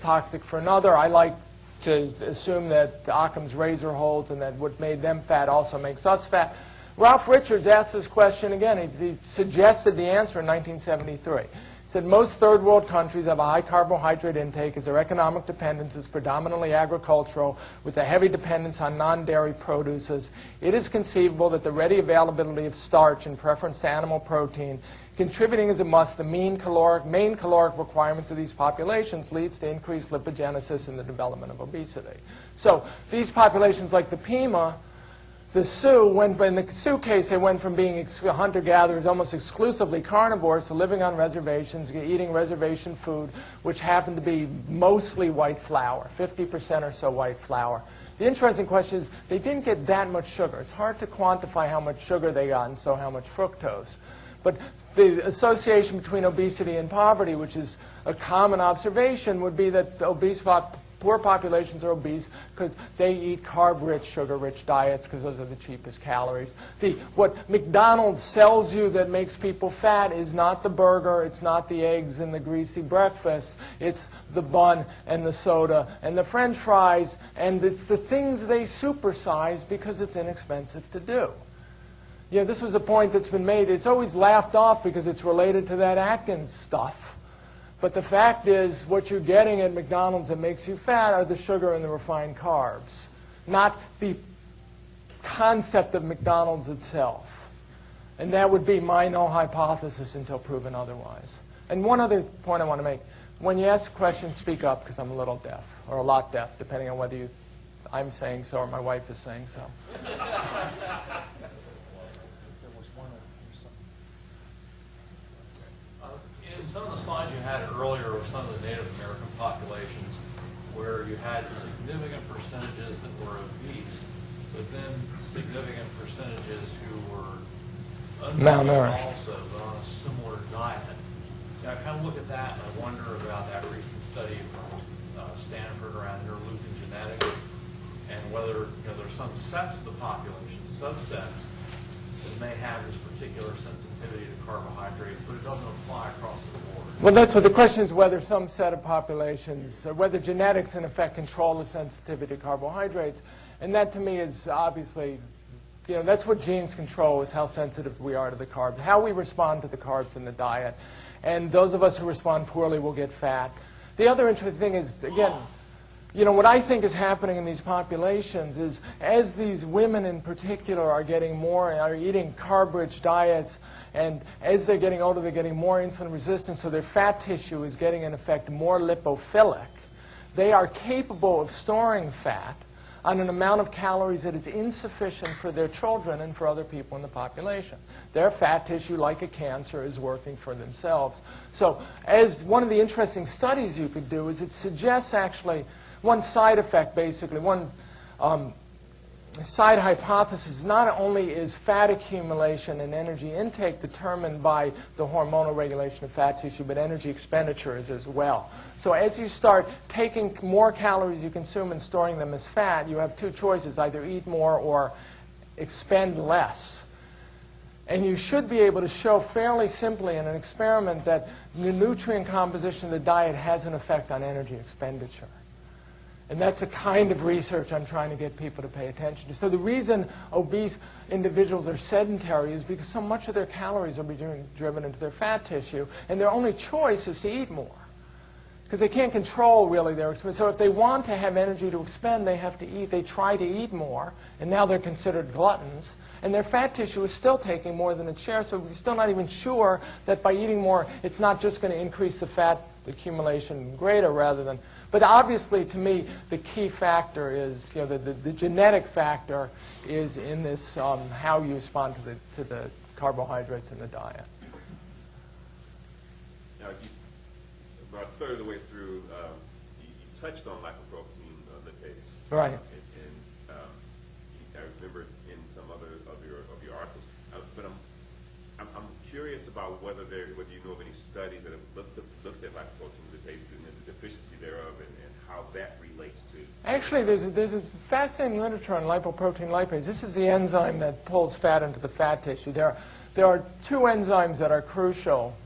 toxic for another. I like to assume that Occam's razor holds and that what made them fat also makes us fat. Ralph Richards asked this question again. He suggested the answer in 1973. He said, most third world countries have a high carbohydrate intake as their economic dependence is predominantly agricultural with a heavy dependence on non-dairy produces. It is conceivable that the ready availability of starch in preference to animal protein, contributing as it must the main caloric requirements of these populations, leads to increased lipogenesis and the development of obesity. So these populations like the Pima, the Sioux, in the Sioux case, they went from being hunter-gatherers, almost exclusively carnivores, to living on reservations, eating reservation food, which happened to be mostly white flour, 50% or so white flour. The interesting question is they didn't get that much sugar. It's hard to quantify how much sugar they got and so how much fructose. But the association between obesity and poverty, which is a common observation, would be that poor populations are obese because they eat carb-rich, sugar-rich diets because those are the cheapest calories. What McDonald's sells you that makes people fat is not the burger, it's not the eggs and the greasy breakfast, it's the bun and the soda and the French fries, and it's the things they supersize because it's inexpensive to do. Yeah, this was a point that's been made. It's always laughed off because it's related to that Atkins stuff. But the fact is, what you're getting at McDonald's that makes you fat are the sugar and the refined carbs, not the concept of McDonald's itself. And that would be my null hypothesis until proven otherwise. And one other point I want to make. When you ask a question, speak up, because I'm a little deaf, or a lot deaf, depending on whether I'm saying so or my wife is saying so. In some of the slides you had earlier of some of the Native American populations where you had significant percentages that were obese, but then significant percentages who were malnourished also, but on a similar diet. Now, I kind of look at that and I wonder about that recent study from Stanford around interleukin genetics and whether there's some sets of the population, subsets, that may have this particular sensitivity to carbohydrates, but it doesn't apply across the board. Well, that's what the question is, whether some set of populations, or whether genetics in effect control the sensitivity to carbohydrates. And that to me is obviously, that's what genes control, is how sensitive we are to the carbs, how we respond to the carbs in the diet. And those of us who respond poorly will get fat. The other interesting thing is, again, what I think is happening in these populations is as these women in particular are eating carb-rich diets, and as they're getting older, they're getting more insulin resistant, so their fat tissue is getting, in effect, more lipophilic. They are capable of storing fat on an amount of calories that is insufficient for their children and for other people in the population. Their fat tissue, like a cancer, is working for themselves. So as one of the interesting studies you could do is it suggests actually one side effect, basically, one side hypothesis, not only is fat accumulation and energy intake determined by the hormonal regulation of fat tissue, but energy expenditure is as well. So as you start taking more calories you consume and storing them as fat, you have two choices, either eat more or expend less. And you should be able to show fairly simply in an experiment that the nutrient composition of the diet has an effect on energy expenditure. And that's the kind of research I'm trying to get people to pay attention to. So the reason obese individuals are sedentary is because so much of their calories are being driven into their fat tissue, and their only choice is to eat more. Because they can't control, really, their expense. So if they want to have energy to expend, they have to eat. They try to eat more, and now they're considered gluttons. And their fat tissue is still taking more than its share, so we're still not even sure that by eating more, it's not just going to increase the fat accumulation greater rather than... But obviously, to me, the key factor is, the genetic factor is in this, how you respond to the carbohydrates in the diet. Now, about a third of the way through, you touched on lipoprotein lipase. Right. And I remember in some other of your articles. But I'm curious about whether you know of any studies that have looked at lipoprotein lipase and the deficiency thereof, and how that relates to... Actually, there's a fascinating literature on lipoprotein lipase. This is the enzyme that pulls fat into the fat tissue. There are two enzymes that are crucial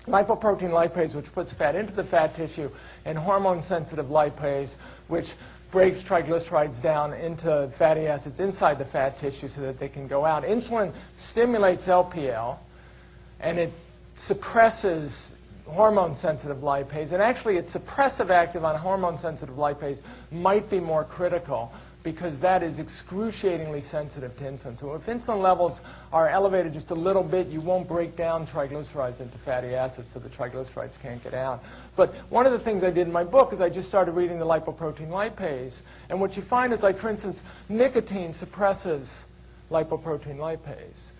lipoprotein lipase, which puts fat into the fat tissue, and hormone-sensitive lipase, which breaks triglycerides down into fatty acids inside the fat tissue so that they can go out. Insulin stimulates LPL, and it suppresses hormone-sensitive lipase. And actually, its suppressive active on hormone-sensitive lipase might be more critical because that is excruciatingly sensitive to insulin. So if insulin levels are elevated just a little bit, you won't break down triglycerides into fatty acids, so the triglycerides can't get out. But one of the things I did in my book is I just started reading the lipoprotein lipase. And what you find is, like, for instance, nicotine suppresses lipoprotein lipase.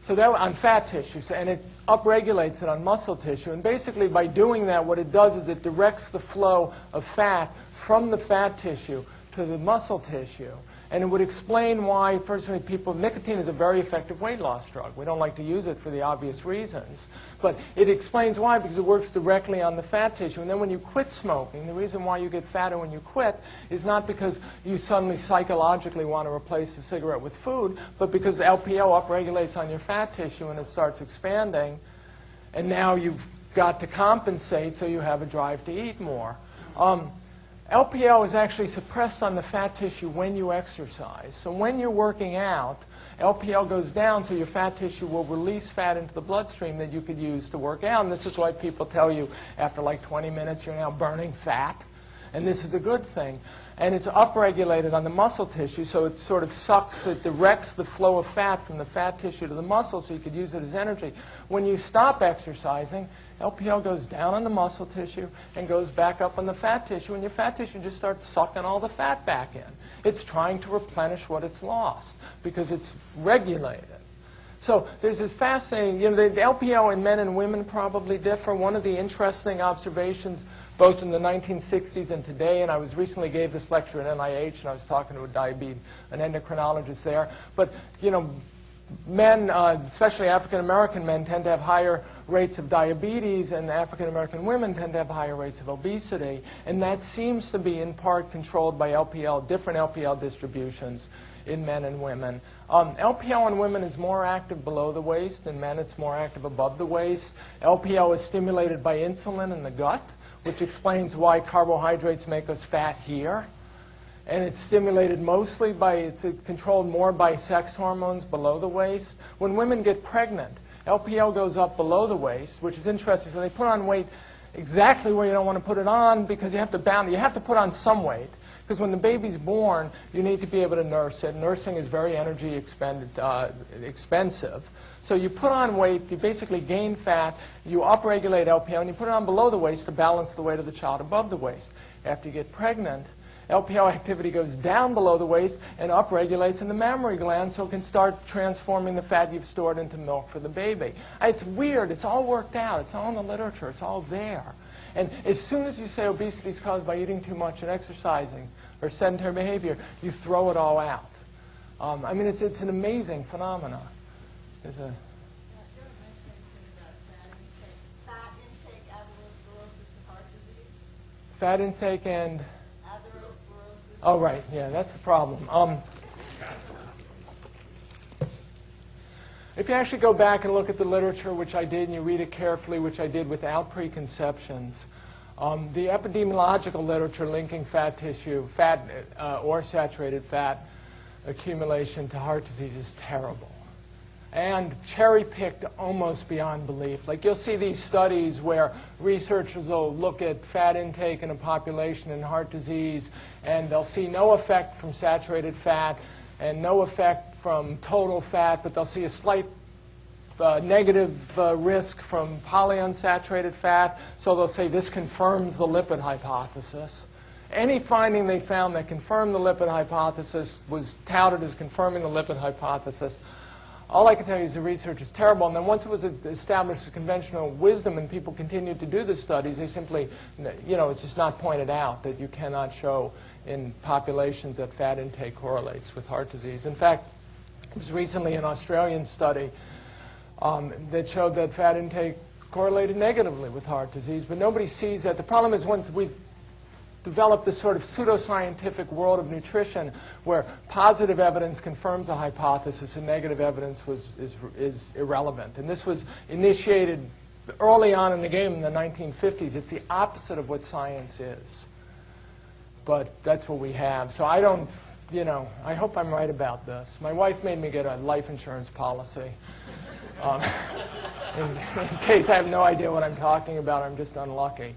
So that on fat tissue, and it upregulates it on muscle tissue. And basically, by doing that, what it does is it directs the flow of fat from the fat tissue to the muscle tissue. And it would explain why, firstly, nicotine is a very effective weight loss drug. We don't like to use it for the obvious reasons. But it explains why, because it works directly on the fat tissue. And then when you quit smoking, the reason why you get fatter when you quit is not because you suddenly psychologically want to replace the cigarette with food, but because LPO upregulates on your fat tissue and it starts expanding. And now you've got to compensate, so you have a drive to eat more. LPL is actually suppressed on the fat tissue when you exercise. So when you're working out, LPL goes down, so your fat tissue will release fat into the bloodstream that you could use to work out. And this is why people tell you after like 20 minutes you're now burning fat. And this is a good thing. And it's upregulated on the muscle tissue, so it sort of sucks, it directs the flow of fat from the fat tissue to the muscle, so you could use it as energy. When you stop exercising, LPL goes down on the muscle tissue and goes back up on the fat tissue, and your fat tissue just starts sucking all the fat back in. It's trying to replenish what it's lost because it's regulated. So there's this fascinating, the LPL in men and women probably differ. One of the interesting observations, both in the 1960s and today, and I was recently gave this lecture at NIH, and I was talking to an endocrinologist there, but, men, especially African-American men, tend to have higher rates of diabetes, and African-American women tend to have higher rates of obesity. And that seems to be in part controlled by different LPL distributions in men and women. LPL in women is more active below the waist. In men, it's more active above the waist. LPL is stimulated by insulin in the gut, which explains why carbohydrates make us fat here. And it's stimulated mostly it's controlled more by sex hormones below the waist. When women get pregnant, LPL goes up below the waist, which is interesting. So they put on weight exactly where you don't want to put it on because you have to put on some weight. Because when the baby's born, you need to be able to nurse it. Nursing is very energy expensive. So you put on weight, you basically gain fat, you upregulate LPL, and you put it on below the waist to balance the weight of the child above the waist. After you get pregnant, LPL activity goes down below the waist and upregulates in the mammary gland so it can start transforming the fat you've stored into milk for the baby. It's weird. It's all worked out. It's all in the literature. It's all there. And as soon as you say obesity is caused by eating too much and exercising or sedentary behavior, you throw it all out. I mean, it's an amazing phenomenon. There's a... Fat intake and... Oh, right. Yeah, that's the problem. If you actually go back and look at the literature, which I did, and you read it carefully, which I did without preconceptions, the epidemiological literature linking fat tissue, or saturated fat accumulation to heart disease is terrible. And cherry-picked almost beyond belief. Like you'll see these studies where researchers will look at fat intake in a population in heart disease, and they'll see no effect from saturated fat and no effect from total fat, but they'll see a slight negative risk from polyunsaturated fat. So they'll say this confirms the lipid hypothesis. Any finding they found that confirmed the lipid hypothesis was touted as confirming the lipid hypothesis. All I can tell you is the research is terrible. And then once it was established as conventional wisdom and people continued to do the studies, they simply, it's just not pointed out that you cannot show in populations that fat intake correlates with heart disease. In fact, there was recently an Australian study that showed that fat intake correlated negatively with heart disease, but nobody sees that. The problem is once we've developed this sort of pseudoscientific world of nutrition where positive evidence confirms a hypothesis and negative evidence is irrelevant. And this was initiated early on in the game in the 1950s. It's the opposite of what science is. But that's what we have. So I don't, I hope I'm right about this. My wife made me get a life insurance policy. In case I have no idea what I'm talking about, I'm just unlucky.